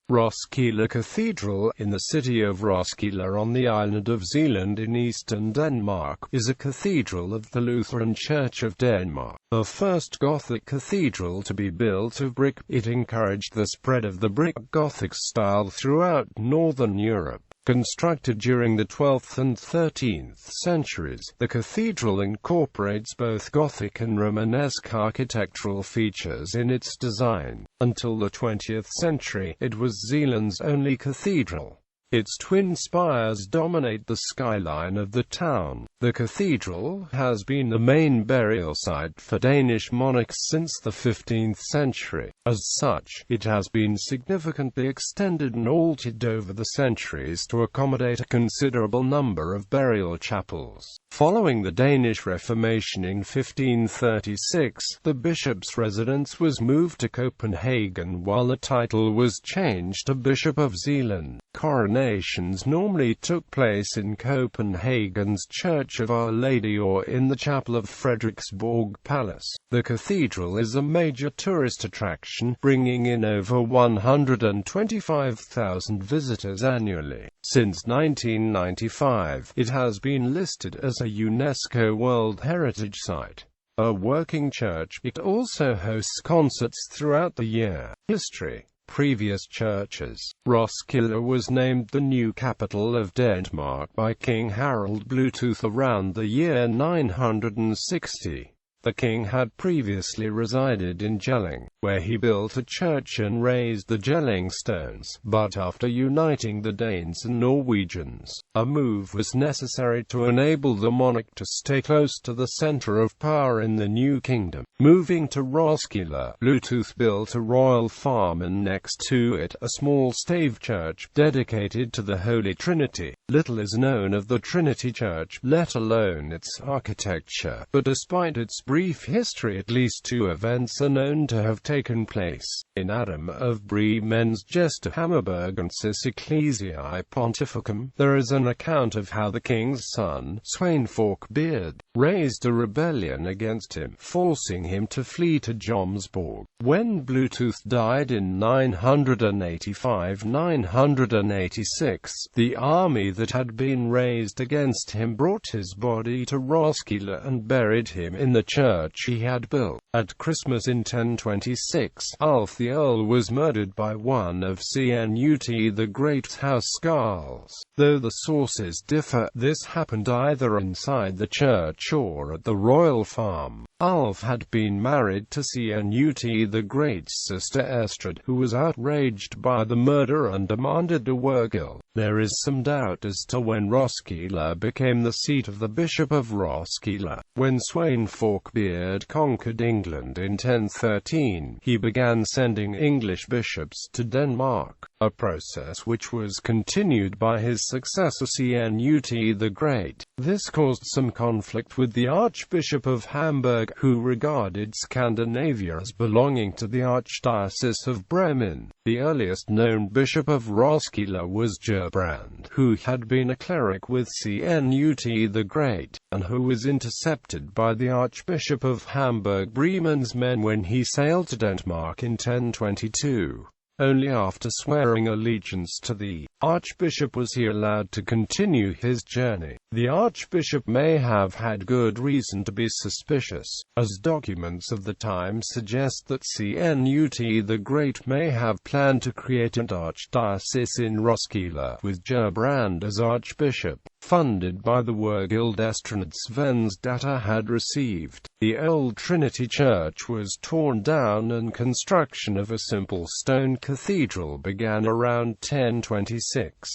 Roskilde Cathedral, in the city of Roskilde on the island of Zealand in eastern Denmark, is a cathedral of the Lutheran Church of Denmark. The first Gothic cathedral to be built of brick, it encouraged the spread of the Brick Gothic style throughout Northern Europe. Constructed during the 12th and 13th centuries, the cathedral incorporates both Gothic and Romanesque architectural features in its design. Until the 20th century, it was Zealand's only cathedral. Its twin spires dominate the skyline of the town. The cathedral has been the main burial site for Danish monarchs since the 15th century. As such, it has been significantly extended and altered over the centuries to accommodate a considerable number of burial chapels. Following the Danish Reformation in 1536, the bishop's residence was moved to Copenhagen while the title was changed to Bishop of Zealand. Coronations normally took place in Copenhagen's Church of Our Lady or in the chapel of Frederiksborg Palace. The cathedral is a major tourist attraction, bringing in over 125,000 visitors annually. Since 1995, it has been listed as a UNESCO World Heritage Site. A working church, it also hosts concerts throughout the year. History. Previous churches. Roskilde was named the new capital of Denmark by King Harald Bluetooth around the year 960. The king had previously resided in Jelling, where he built a church and raised the Jelling stones, but after uniting the Danes and Norwegians, a move was necessary to enable the monarch to stay close to the center of power in the new kingdom. Moving to Roskilde, Bluetooth built a royal farm and next to it a small stave church, dedicated to the Holy Trinity. Little is known of the Trinity Church, let alone its architecture, but despite its brief history at least two events are known to have taken place. In Adam of Bremen's Gesta Hammerbergensis Ecclesiae Pontificum, there is an account of how the king's son, Svein Forkbeard, raised a rebellion against him, forcing him to flee to Jomsborg. When Bluetooth died in 985–986, the army that had been raised against him brought his body to Roskilde and buried him in the church he had built. At Christmas in 1026, Ulf the Earl was murdered by one of Cnut the Great's housecarls. Though the sources differ, this happened either inside the church or at the royal farm. Ulf had been married to Cnut the Great's sister Estrid, who was outraged by the murder and demanded a wergild. There is some doubt as to when Roskilde became the seat of the Bishop of Roskilde. When Svein Forkbeard conquered England in 1013, he began sending English bishops to Denmark, a process which was continued by his successor Cnut the Great. This caused some conflict with the Archbishop of Hamburg, who regarded Scandinavia as belonging to the Archdiocese of Bremen. The earliest known bishop of Roskilde was Gerbrand, who had been a cleric with Cnut the Great, and who was intercepted by the Archbishop of Hamburg Bremen's men when he sailed to Denmark in 1022. Only after swearing allegiance to the archbishop was he allowed to continue his journey. The archbishop may have had good reason to be suspicious, as documents of the time suggest that Cnut the Great may have planned to create an archdiocese in Roskilde, with Gerbrand as archbishop, funded by the wergild Estrid Svensdatter had received. The old Trinity Church was torn down and construction of a simple stone cathedral began around 1026.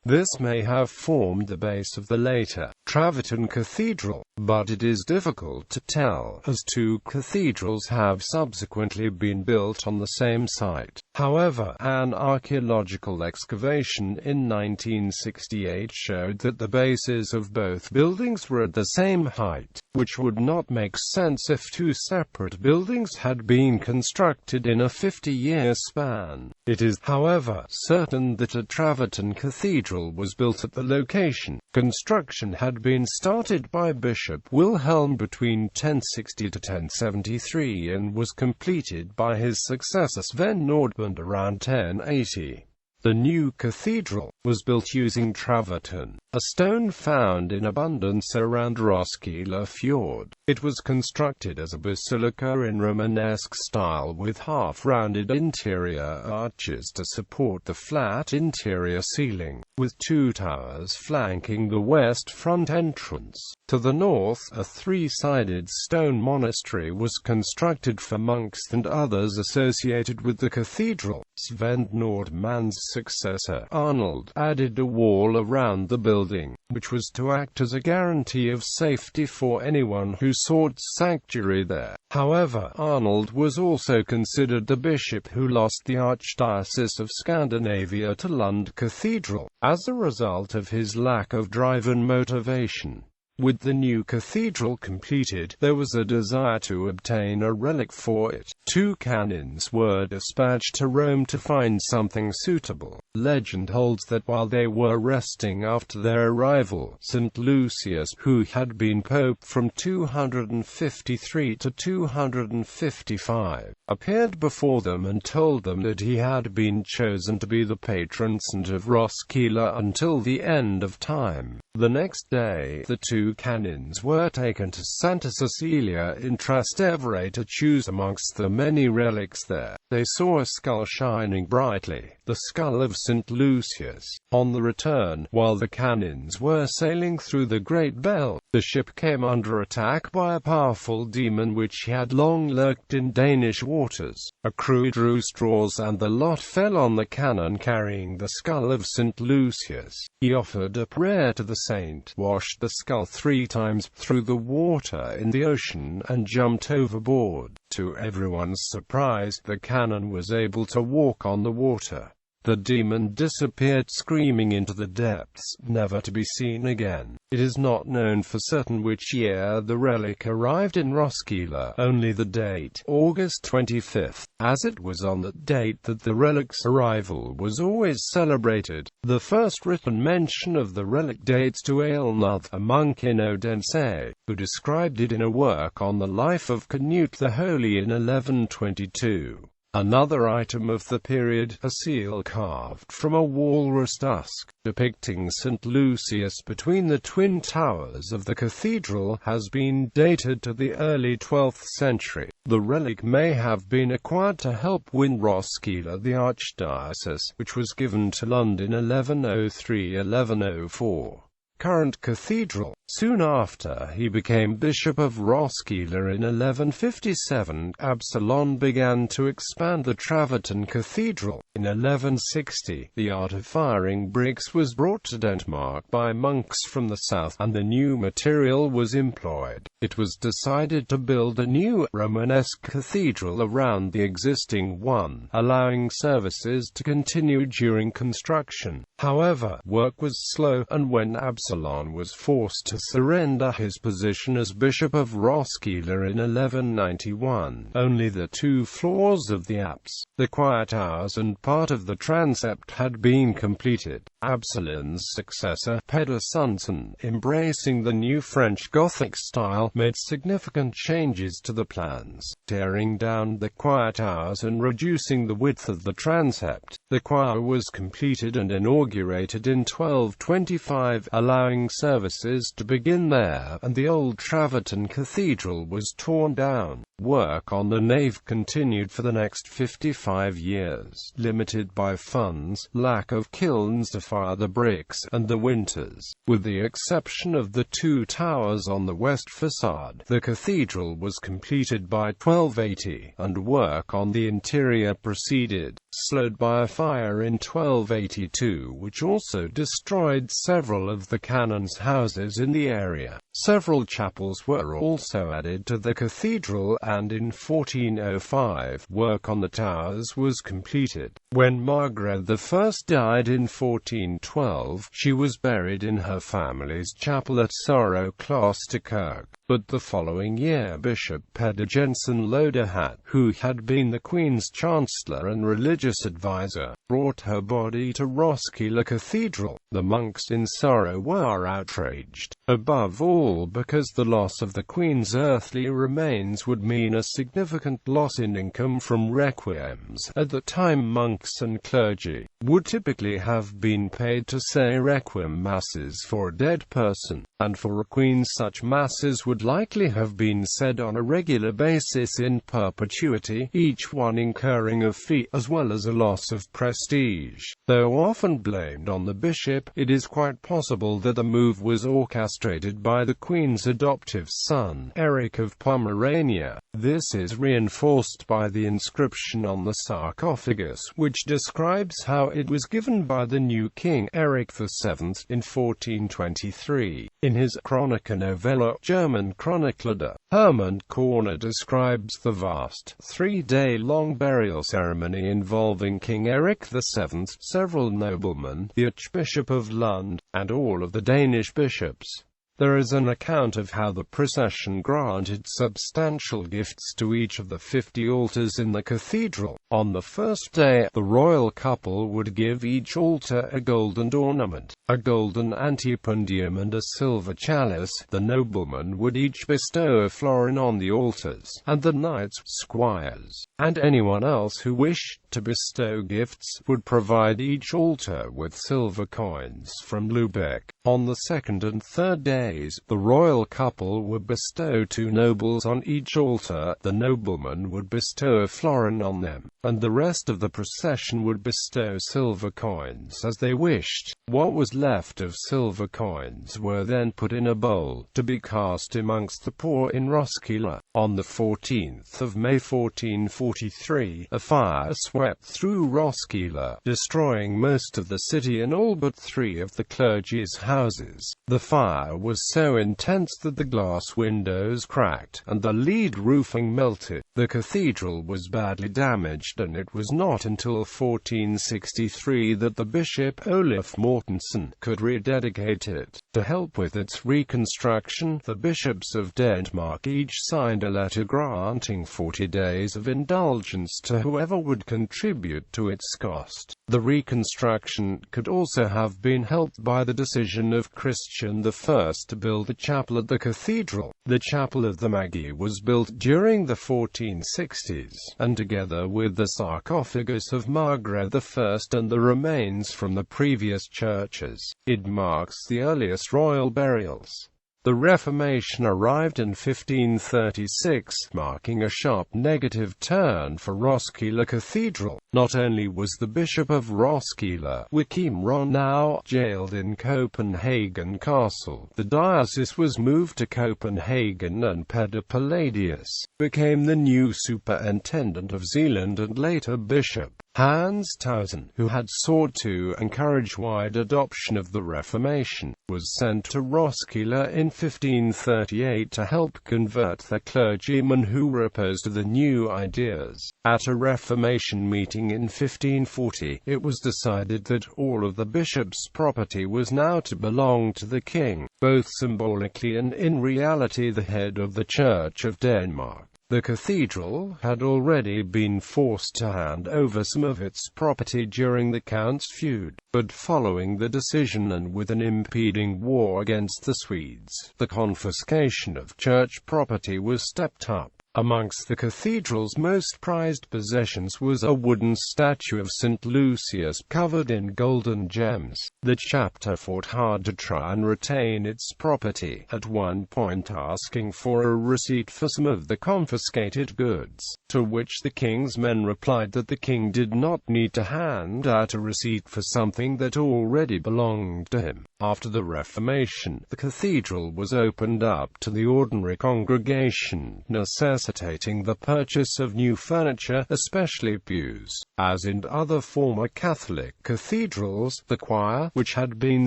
This may have formed the base of the later Travertin Cathedral, but it is difficult to tell, as two cathedrals have subsequently been built on the same site. However, an archaeological excavation in 1968 showed that the bases of both buildings were at the same height, which would not make sense if two separate buildings had been constructed in a 50-year span. It is, however, certain that a Travertin Cathedral was built at the location. Construction had been started by Bishop Wilhelm between 1060 to 1073 and was completed by his successor Sven Nordbund around 1080. The new cathedral was built using travertine, a stone found in abundance around Roskilde Fjord. It was constructed as a basilica in Romanesque style with half-rounded interior arches to support the flat interior ceiling, with two towers flanking the west front entrance. To the north, a three-sided stone monastery was constructed for monks and others associated with the cathedral. Svend Nordmann's successor, Arnold, added a wall around the building, which was to act as a guarantee of safety for anyone who sought sanctuary there. However, Arnold was also considered the bishop who lost the Archdiocese of Scandinavia to Lund Cathedral, as a result of his lack of drive and motivation. With the new cathedral completed, there was a desire to obtain a relic for it. Two canons were dispatched to Rome to find something suitable. Legend holds that while they were resting after their arrival, St. Lucius, who had been pope from 253 to 255, appeared before them and told them that he had been chosen to be the patron saint of Roskilde until the end of time. The next day, the two canons were taken to Santa Cecilia in Trastevere to choose amongst the many relics there. They saw a skull shining brightly, the skull of St. Lucius. On the return, while the canons were sailing through the Great Bell, the ship came under attack by a powerful demon which had long lurked in Danish waters. A crew drew straws and the lot fell on the canon carrying the skull of St. Lucius. He offered a prayer to the saint, washed the skull 3 times, threw the water in the ocean, and jumped overboard. To everyone's surprise, the canon was able to walk on the water. The demon disappeared screaming into the depths, never to be seen again. It is not known for certain which year the relic arrived in Roskilde, only the date, August 25th, as it was on that date that the relic's arrival was always celebrated. The first written mention of the relic dates to Aelnoth, a monk in Odense, who described it in a work on the life of Canute the Holy in 1122. Another item of the period, a seal carved from a walrus tusk, depicting St. Lucius between the twin towers of the cathedral, has been dated to the early 12th century. The relic may have been acquired to help win Roskilde the Archdiocese, which was given to Lund in 1103–1104. Current cathedral. Soon after he became Bishop of Roskilde in 1157, Absalon began to expand the travertine cathedral. In 1160, the art of firing bricks was brought to Denmark by monks from the south, and the new material was employed. It was decided to build a new, Romanesque cathedral around the existing one, allowing services to continue during construction. However, work was slow, and when Absalon was forced to surrender his position as Bishop of Roskilde in 1191, only the 2 floors of the apse, the choir towers and part of the transept had been completed. Absalon's successor, Peder Sundsen, embracing the new French Gothic style, made significant changes to the plans, tearing down the choir towers and reducing the width of the transept. The choir was completed and inaugurated in 1225, allowing services to begin there, and the old travertine cathedral was torn down. Work on the nave continued for the next 55 years, limited by funds, lack of kilns to fire the bricks, and the winters. With the exception of the 2 towers on the west facade, the cathedral was completed by 1280, and work on the interior proceeded, slowed by a fire in 1282 which also destroyed several of the canons' houses in the area. Several chapels were also added to the cathedral, and in 1405, work on the towers was completed. When Margaret I died in 1412, she was buried in her family's chapel at Sorrow Klosterkirk. But the following year Bishop Peder Jensen Lodehat, who had been the Queen's Chancellor and religious advisor, brought her body to Roskilde Cathedral. The monks in sorrow were outraged, above all because the loss of the Queen's earthly remains would mean a significant loss in income from requiems. At the time, monks and clergy would typically have been paid to say requiem masses for a dead person, and for a queen such masses would likely have been said on a regular basis in perpetuity, each one incurring a fee as well as a loss of prestige. Though often blamed on the bishop, it is quite possible that the move was orchestrated by the Queen's adoptive son, Eric of Pomerania. This is reinforced by the inscription on the sarcophagus, which describes how it was given by the new king, Eric VII, in 1423. In his Chronica Novella, German Chronicler, Hermann Korner describes the vast, 3-day-long burial ceremony involving King Eric VII, several noblemen, the Archbishop of Lund, and all of the Danish bishops. There is an account of how the procession granted substantial gifts to each of the 50 altars in the cathedral. On the first day, the royal couple would give each altar a golden ornament, a golden antepundium and a silver chalice. The noblemen would each bestow a florin on the altars, and the knights, squires, and anyone else who wished to bestow gifts would provide each altar with silver coins from Lübeck. On the second and third days, the royal couple would bestow 2 nobles on each altar. The noblemen would bestow a florin on them, and the rest of the procession would bestow silver coins as they wished. What was left of silver coins were then put in a bowl, to be cast amongst the poor in Roskilde. On the 14th of May 1443, a fire swept through Roskilde, destroying most of the city and all but 3 of the clergy's houses. The fire was so intense that the glass windows cracked, and the lead roofing melted. The cathedral was badly damaged, and it was not until 1463 that the bishop, Olaf Mortensen, could rededicate it. To help with its reconstruction, the bishops of Denmark each signed a letter granting 40 days of indulgence to whoever would contribute to its cost. The reconstruction could also have been helped by the decision of Christian I to build a chapel at the cathedral. The Chapel of the Magi was built during the 1460s, and together with the sarcophagus of Margaret I and the remains from the previous churches, it marks the earliest royal burials. The Reformation arrived in 1536, marking a sharp negative turn for Roskilde Cathedral. Not only was the Bishop of Roskilde, Joachim Ronau, jailed in Copenhagen Castle, the diocese was moved to Copenhagen, and Peder Palladius became the new superintendent of Zealand and later bishop. Hans Tausen, who had sought to encourage wide adoption of the Reformation, was sent to Roskilde in 1538 to help convert the clergymen who were opposed to the new ideas. At a Reformation meeting in 1540, it was decided that all of the bishop's property was now to belong to the king, both symbolically and in reality the head of the Church of Denmark. The cathedral had already been forced to hand over some of its property during the Count's feud, but following the decision and with an impending war against the Swedes, the confiscation of church property was stepped up. Amongst the cathedral's most prized possessions was a wooden statue of St. Lucius covered in golden gems. The chapter fought hard to try and retain its property, at one point asking for a receipt for some of the confiscated goods, to which the king's men replied that the king did not need to hand out a receipt for something that already belonged to him. After the Reformation, the cathedral was opened up to the ordinary congregation, necessitating the purchase of new furniture, especially pews. As in other former Catholic cathedrals, the choir, which had been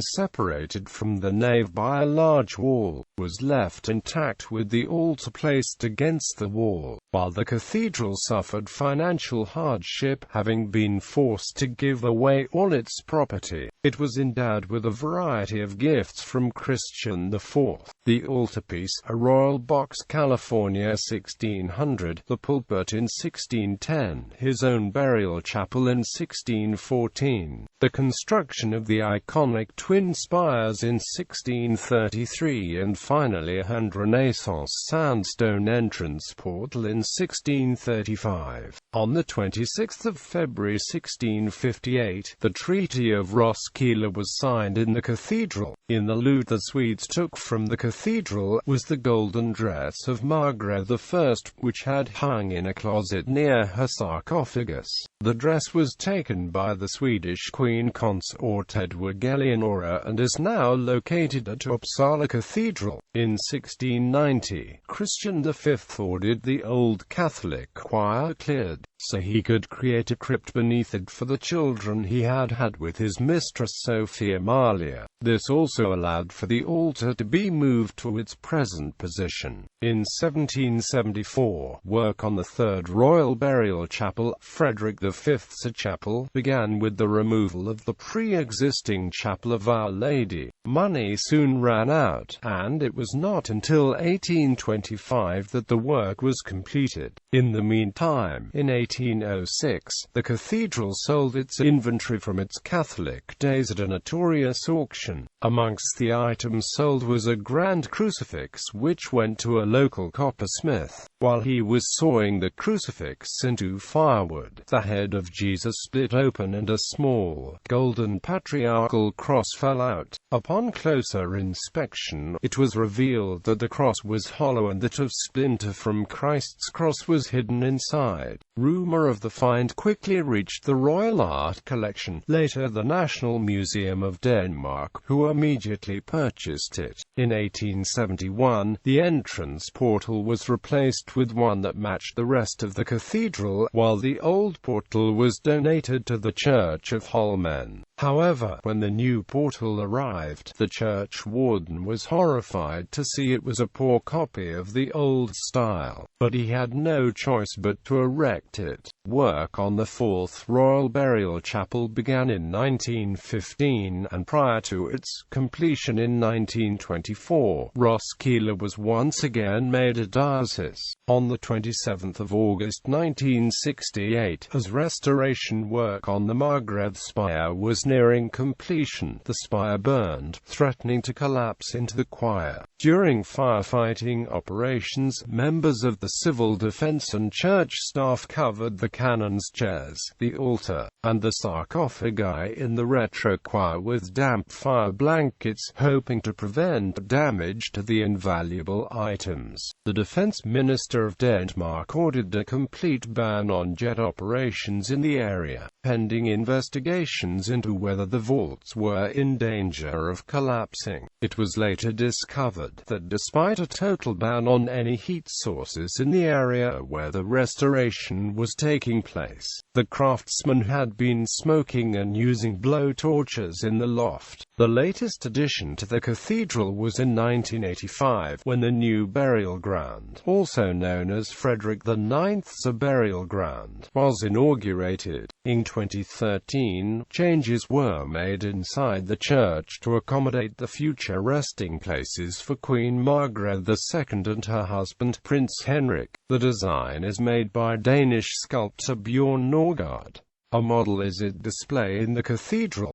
separated from the nave by a large wall, was left intact with the altar placed against the wall. While the cathedral suffered financial hardship, having been forced to give away all its property, it was endowed with a variety of gifts from Christian IV. The altarpiece, a royal box, California 16 1600, the pulpit in 1610, his own burial chapel in 1614, the construction of the iconic twin spires in 1633, and finally a hand-Renaissance sandstone entrance portal in 1635. On the 26th of February 1658, the Treaty of Roskilde was signed in the cathedral. In the loot the Swedes took from the cathedral was the golden dress of Margaret I, which had hung in a closet near her sarcophagus. The dress was taken by the Swedish Queen Consort Edward Eleonora and is now located at Uppsala Cathedral. In 1690, Christian V ordered the Old Catholic choir cleared, so he could create a crypt beneath it for the children he had had with his mistress Sophia Amalia. This also allowed for the altar to be moved to its present position. In 1774, work on the Third Royal Burial Chapel, Frederick V's chapel, began with the removal of the pre-existing Chapel of Our Lady. Money soon ran out, and it was not until 1825 that the work was completed. In the meantime, in 1806, the cathedral sold its inventory from its Catholic days at a notorious auction. Amongst the items sold was a grand crucifix which went to a local coppersmith. While he was sawing the crucifix into firewood, the head of Jesus split open and a small, golden patriarchal cross fell out. Upon closer inspection, it was revealed that the cross was hollow and that a splinter from Christ's cross was hidden inside. Rumor of the find quickly reached the Royal Art Collection, later the National Museum of Denmark, who immediately purchased it. In 1871, the entrance portal was replaced with one that matched the rest of the cathedral, while the old portal was donated to the Church of Holmen. However, when the new portal arrived, the church warden was horrified to see it was a poor copy of the old style, but he had no choice but to erect it. Work on the Fourth Royal Burial Chapel began in 1915, and prior to its completion in 1924, Roskilde was once again made a diocese. On the 27th of August 1968, as restoration work on the Margaret spire was nearing completion, the spire burned, threatening to collapse into the choir. During firefighting operations, members of the civil defense and church staff covered the canon's chairs, the altar, and the sarcophagi in the retro choir with damp fire blankets, hoping to prevent damage to the invaluable items. The defense minister of Denmark ordered a complete ban on jet operations in the area, pending investigations into whether the vaults were in danger of collapsing. It was later discovered that despite a total ban on any heat sources in the area where the restoration was taking place, the craftsmen had been smoking and using blow torches in the loft. The latest addition to the cathedral was in 1985, when the new burial ground, also known as Frederick IX's burial ground, was inaugurated. In 2013, changes were made inside the church to accommodate the future resting places for Queen Margaret II and her husband Prince Henrik. The design is made by Danish sculptor Bjørn Nørgaard. A model is at display in the cathedral.